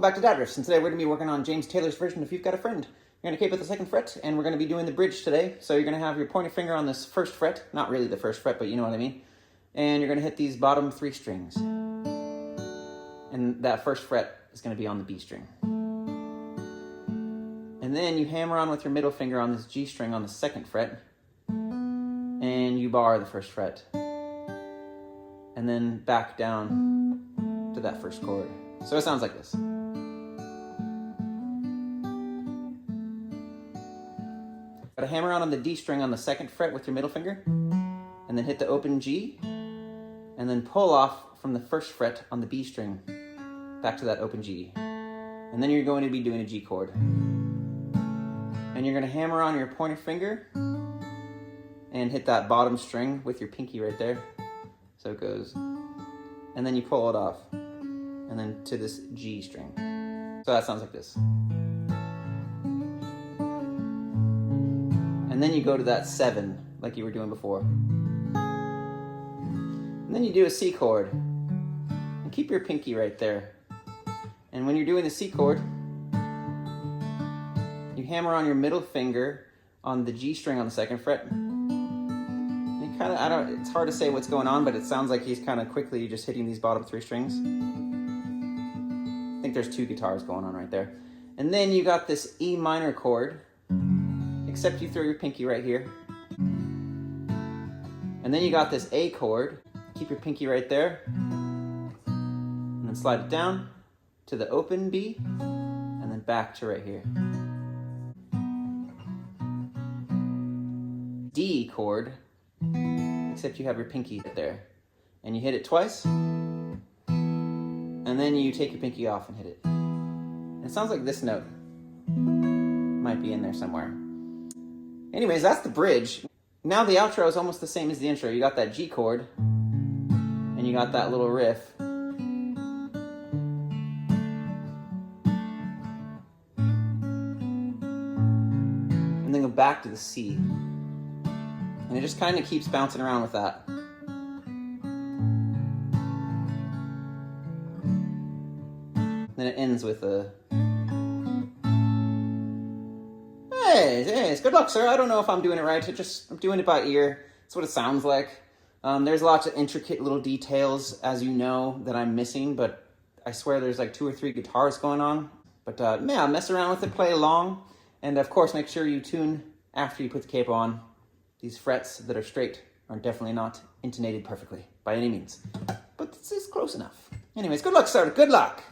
back to Dad Riffs, and today we're going to be working on James Taylor's version of You've Got a Friend. You're going to cape at the 2nd fret, and we're going to be doing the bridge today. So you're going to have your pointer finger on this 1st fret, not really the 1st fret, but you know what I mean. And you're going to hit these bottom 3 strings. And that 1st fret is going to be on the B string. And then you hammer on with your middle finger on this G string on the 2nd fret, and you bar the 1st fret. And then back down to that 1st chord. So it sounds like this. Gotta hammer on the D string on the 2nd fret with your middle finger, and then hit the open G, and then pull off from the 1st fret on the B string back to that open G. And then you're going to be doing a G chord. And you're gonna hammer on your pointer finger and hit that bottom string with your pinky right there. So it goes, and then you pull it off, and then to this G string. So that sounds like this. And then you go to that 7, like you were doing before. And then you do a C chord, and keep your pinky right there. And when you're doing the C chord, you hammer on your middle finger on the G string on the 2nd fret. It's hard to say what's going on, but it sounds like he's kind of quickly just hitting these bottom 3 strings. I think there's 2 guitars going on right there. And then you got this E minor chord, except you throw your pinky right here. And then you got this A chord, keep your pinky right there, and then slide it down to the open B, and then back to right here. D chord, except you have your pinky there. And you hit it twice, and then you take your pinky off and hit it. And it sounds like this note might be in there somewhere. Anyways, that's the bridge. Now the outro is almost the same as the intro. You got that G chord, and you got that little riff. And then go back to the C. And it just kind of keeps bouncing around with that. Then it ends with a... Hey, it's good luck, sir. I don't know if I'm doing it right. I'm doing it by ear. That's what it sounds like. There's lots of intricate little details, as you know, that I'm missing, but I swear there's like 2 or 3 guitars going on. But yeah, mess around with it, play along, and of course make sure you tune after you put the capo on. These frets that are straight are definitely not intonated perfectly, by any means. But this is close enough. Anyways, good luck, sir. Good luck.